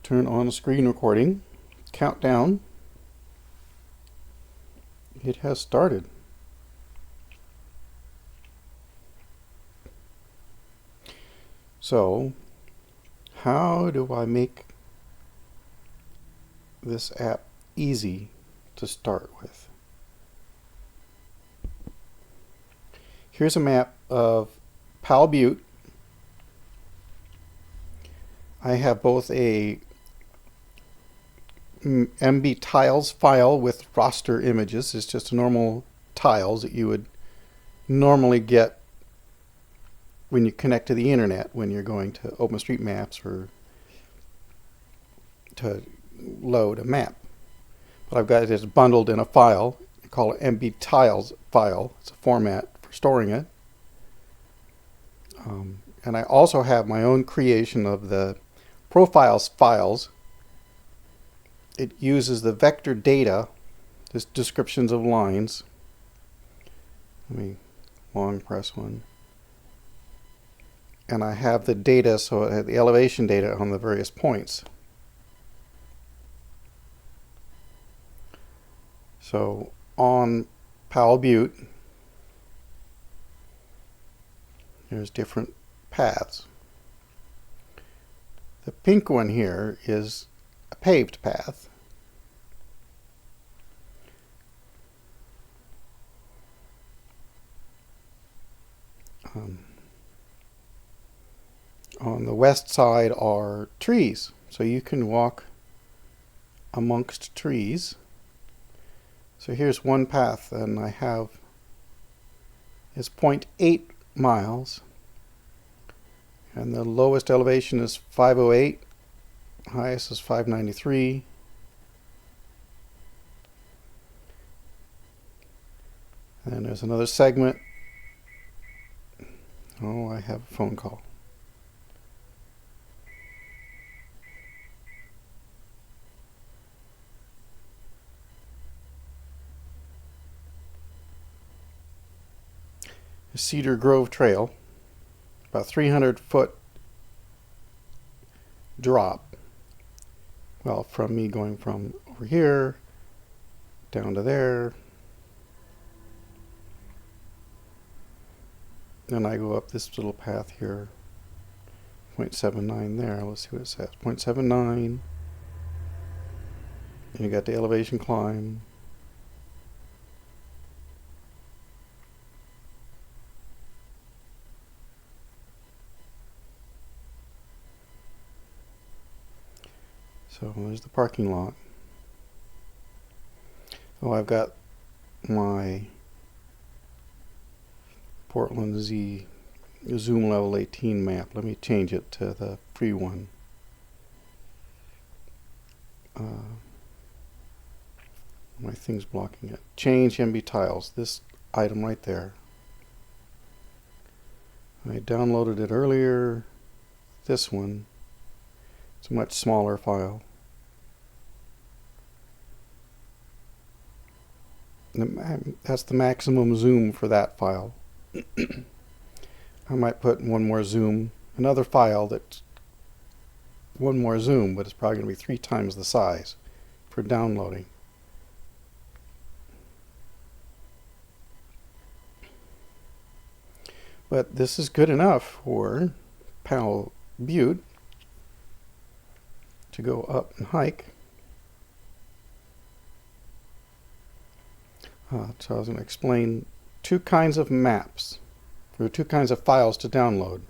turn on the screen recording. Countdown. It has started. So, how do I make this app easy to start with? Here's a map of Powell Butte. I have both a MBTiles file with roster images. It's just normal tiles that you would normally get when you connect to the internet, when you're going to OpenStreetMaps or to load a map. But I've got it as bundled in a file. I call it MBTiles file. It's a format for storing it. And I also have my own creation of the profiles files. It uses the vector data, just descriptions of lines. Let me long press one. And I have the data, so I have the elevation data on the various points. So on Powell Butte, there's different paths. The pink one here is a paved path. On the west side are trees, so you can walk amongst trees. So here's one path, and I have is 0.8 miles, and the lowest elevation is 508, highest is 593. And there's another segment. Oh, I have a phone call. Cedar Grove Trail, about 300-foot drop. Well, from me going from over here down to there. Then I go up this little path here, 0.79 there. Let's see what it says. 0.79. And you got the elevation climb. So there's the parking lot. Oh, I've got my Portland Z zoom level 18 map. Let me change it to the free one. My thing's blocking it. Change MBTiles. This item right there. I downloaded it earlier. This one. It's a much smaller file. That's the maximum zoom for that file. I might put one more zoom, another file that's one more zoom, but it's probably going to be 3 times the size for downloading. But this is good enough for Powell Butte to go up and hike. So I was going to explain 2 kinds of maps, or 2 kinds of files to download.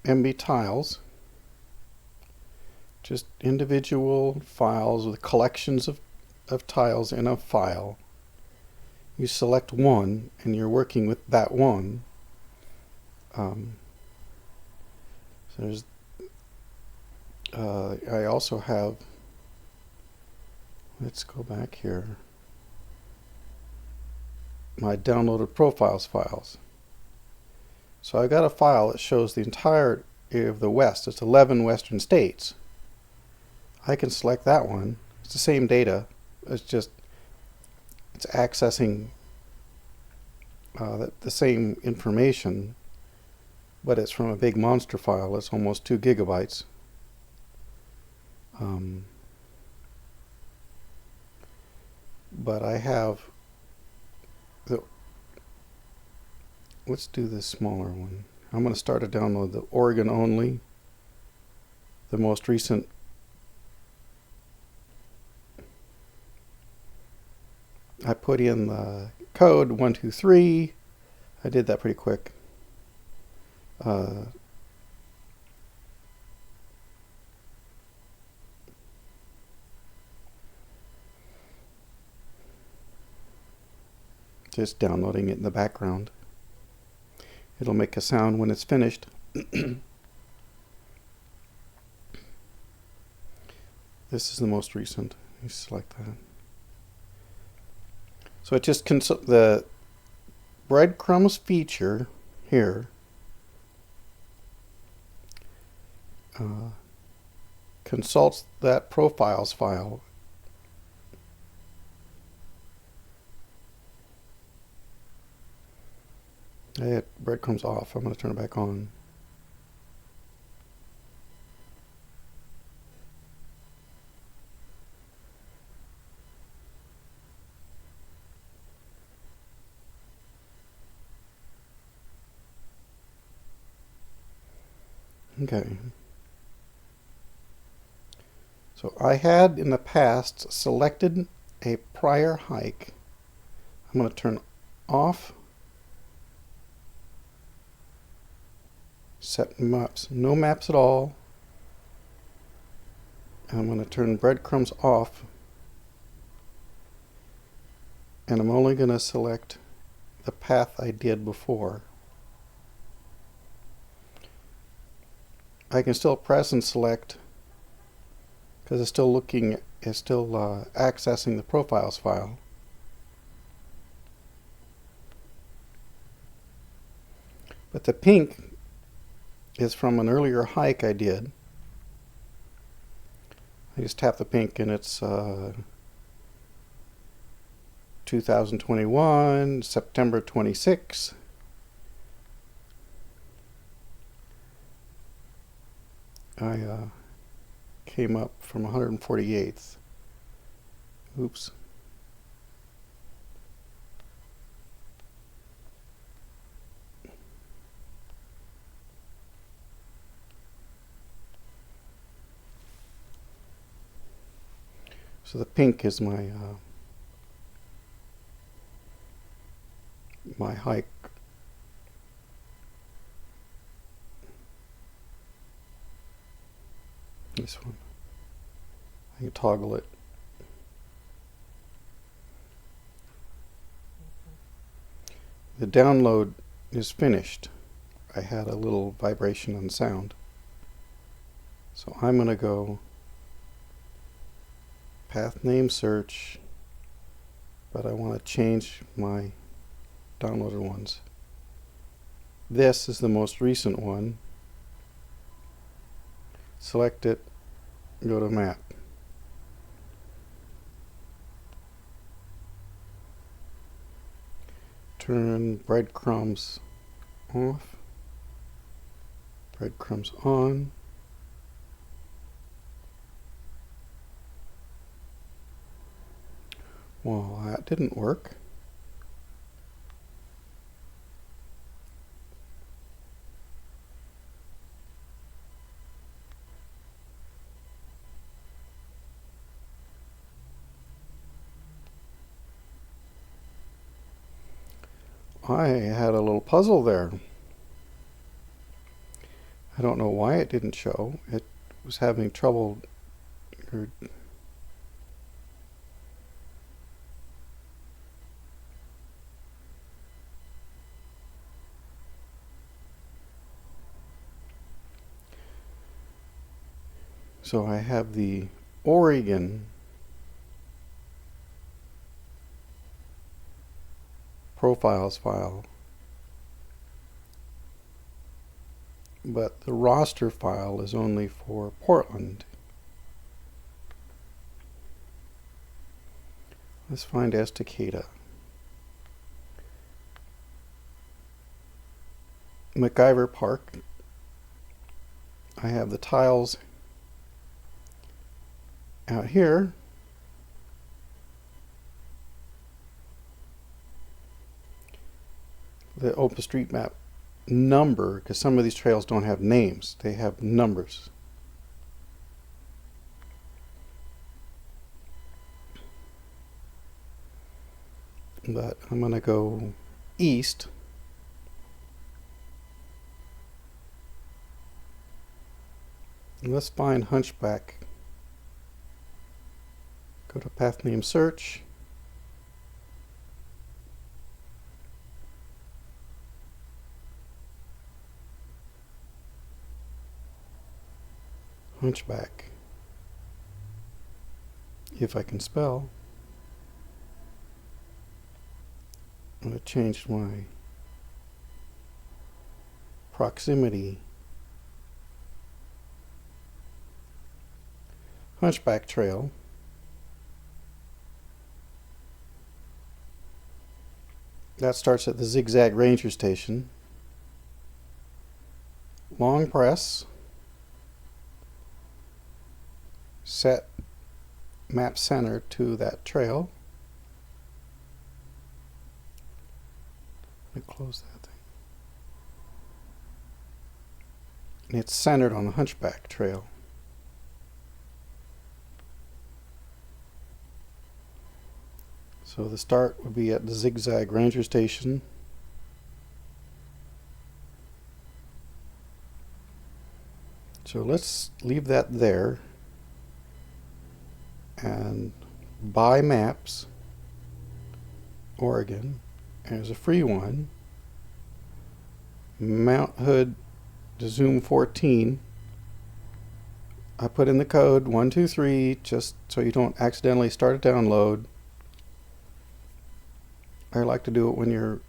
MBTiles, just individual files with collections of tiles in a file. You select one, and you're working with that one. So there's I also have, let's go back here, my downloaded profiles files. So I've got a file that shows the entire of the West. It's 11 western states. I can select that one. It's the same data. It's accessing the same information but it's from a big monster file. It's almost 2 gigabytes. But I have let's do this smaller one. I'm going to start to download the Oregon only, the most recent. I put in the code 123. I did that pretty quick. Just downloading it in the background. It'll make a sound when it's finished. This is the most recent. You select that. So it just the breadcrumbs feature here consults that profiles file. I had breadcrumbs off. I'm going to turn it back on. Okay. So I had in the past selected a prior hike. I'm going to turn off set maps, no maps at all. And I'm going to turn breadcrumbs off. And I'm only going to select the path I did before. I can still press and select because it's still accessing the profiles file. But the pink is from an earlier hike I did. I just tap the pink and it's 2021, September 26. I came up from 148th. Oops. So the pink is my my hike. This one. I can toggle it. The download is finished. I had a little vibration on sound. So I'm going to go path name search, but I want to change my downloaded ones. This is the most recent one. Select it, go to map. Turn breadcrumbs off, breadcrumbs on. Well, that didn't work. I had a little puzzle there. I don't know why it didn't show. It was having trouble. So I have the Oregon profiles file, but the roster file is only for Portland. Let's find Estacada. MacGyver Park. I have the tiles out here. The OpenStreetMap number, because some of these trails don't have names, they have numbers. But I'm going to go east. And let's find Hunchback. Go to path name search. Hunchback. If I can spell. I'm going to change my proximity. Hunchback Trail. That starts at the Zigzag Ranger Station. Long press. Set map center to that trail. Let me close that thing. And it's centered on the Hunchback Trail. So the start would be at the Zigzag Ranger Station. So let's leave that there and buy maps. Oregon. There's a free one. Mount Hood to Zoom 14. I put in the code 123 just so you don't accidentally start a download. I like to do it when you're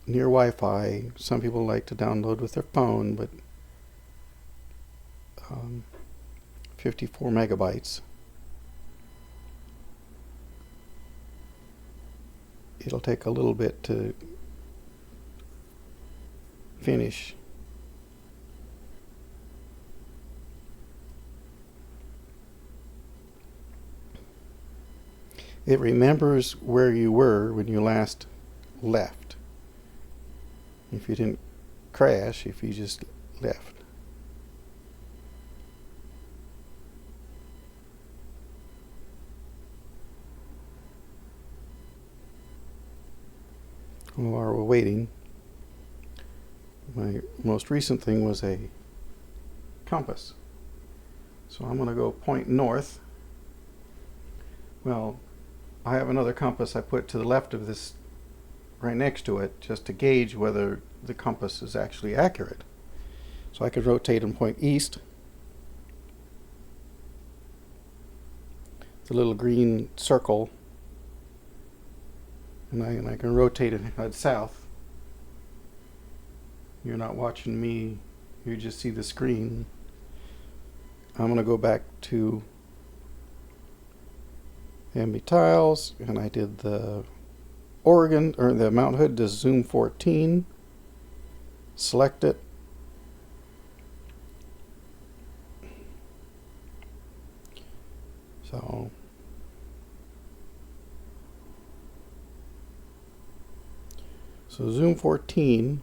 near Wi-Fi. Some people like to download with their phone, but 54 megabytes. It'll take a little bit to finish. It remembers where you were when you last left. If you didn't crash, if you just left. While we're waiting, my most recent thing was a compass. So I'm going to go point north. Well, I have another compass I put to the left of this, right next to it, just to gauge whether the compass is actually accurate. So I could rotate and point east. The little green circle. And I can rotate it and head south. You're not watching me, you just see the screen. I'm going to go back to MBTiles, and I did the Oregon, or the Mount Hood to Zoom 14. Select it. So Zoom 14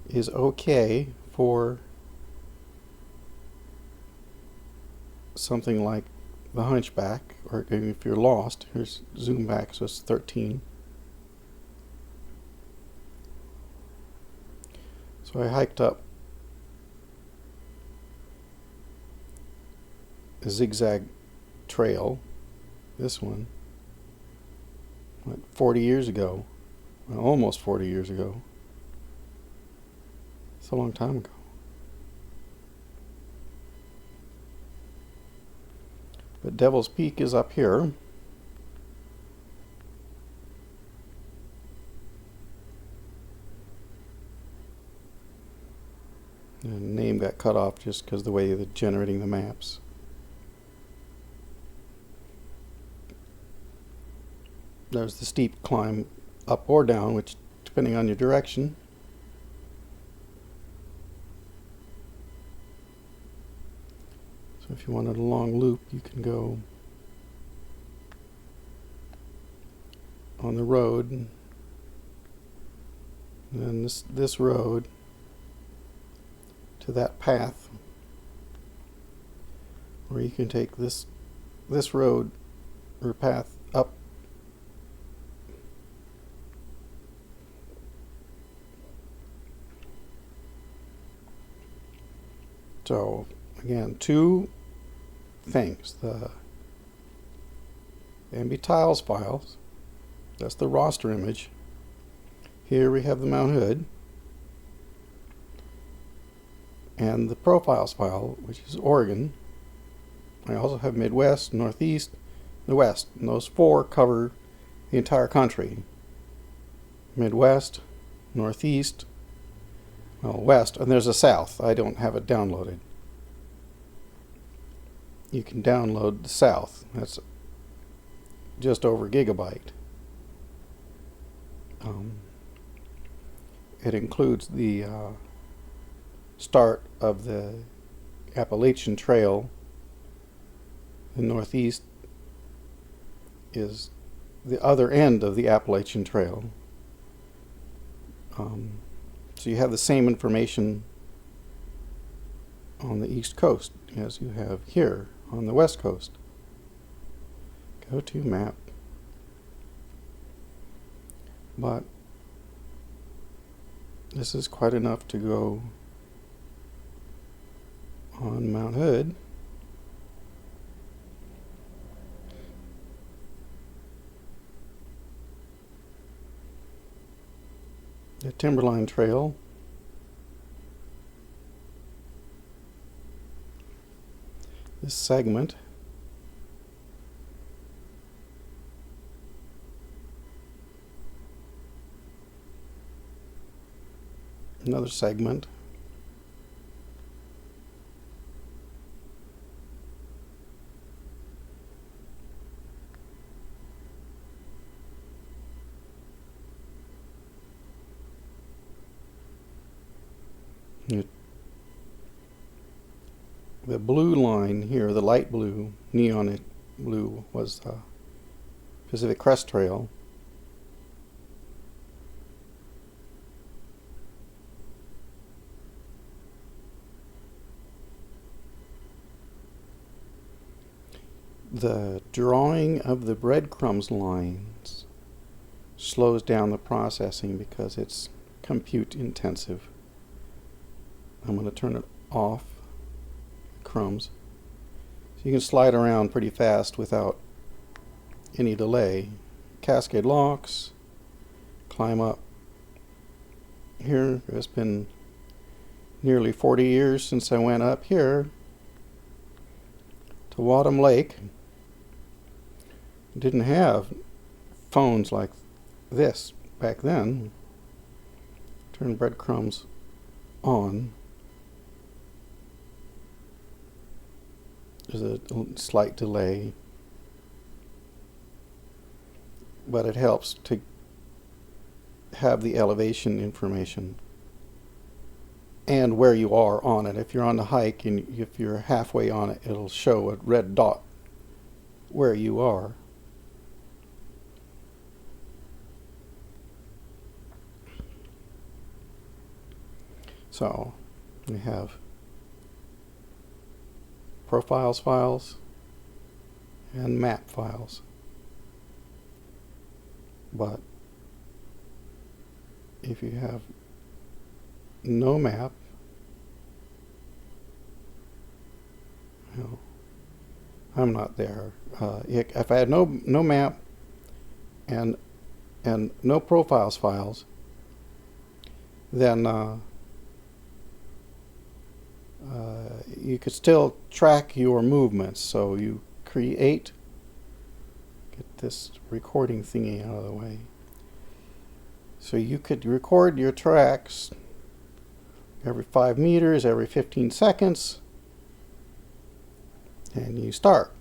is okay for something like the Hunchback, or if you're lost, here's zoom back, so it's 13. So I hiked up a zigzag trail, this one, what, 40 years ago, well, almost 40 years ago. It's a long time ago. But Devil's Peak is up here. The name got cut off just because of the way they're generating the maps. There's the steep climb up or down, which depending on your direction. if you wanted a long loop, you can go on the road, and then this road to that path, or you can take this road or path up. So again, two things: the MBTiles files, that's the roster image. Here we have the Mount Hood, and the profiles file, which is Oregon. I also have Midwest, Northeast, the West, and those four cover the entire country. Midwest, Northeast, well, West, and there's a South. I don't have it downloaded. You can download the South. That's just over a gigabyte. It includes the start of the Appalachian Trail. The Northeast is the other end of the Appalachian Trail. So you have the same information on the East Coast as you have here on the West Coast. Go to map. But this is quite enough to go on Mount Hood. The Timberline Trail. This segment. Another segment. The blue line here, the light blue, neon blue, was the Pacific Crest Trail. The drawing of the breadcrumbs lines slows down the processing because it's compute intensive. I'm going to turn it off. Crumbs. So you can slide around pretty fast without any delay. Cascade locks. Climb up. Here, it's been nearly 40 years since I went up here to Wadham Lake. Didn't have phones like this back then. Turn breadcrumbs on. There's a slight delay, but it helps to have the elevation information and where you are on it. If you're on the hike and if you're halfway on it, it'll show a red dot where you are. So we have profiles files and map files. But if you have no map, well, I'm not there. If I had no map and no profiles files, then you could still track your movements. So you create, get this recording thingy out of the way. So you could record your tracks every 5 meters, every 15 seconds, and you start.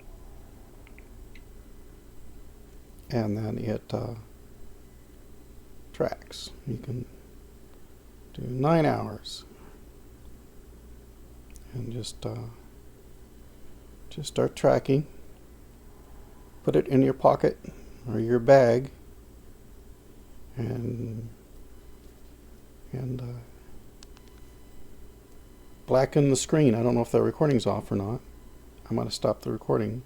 And then it tracks. You can do 9 hours. And just Just start tracking. Put it in your pocket or your bag, and blacken the screen. I don't know if the recording's off or not. I'm going to stop the recording.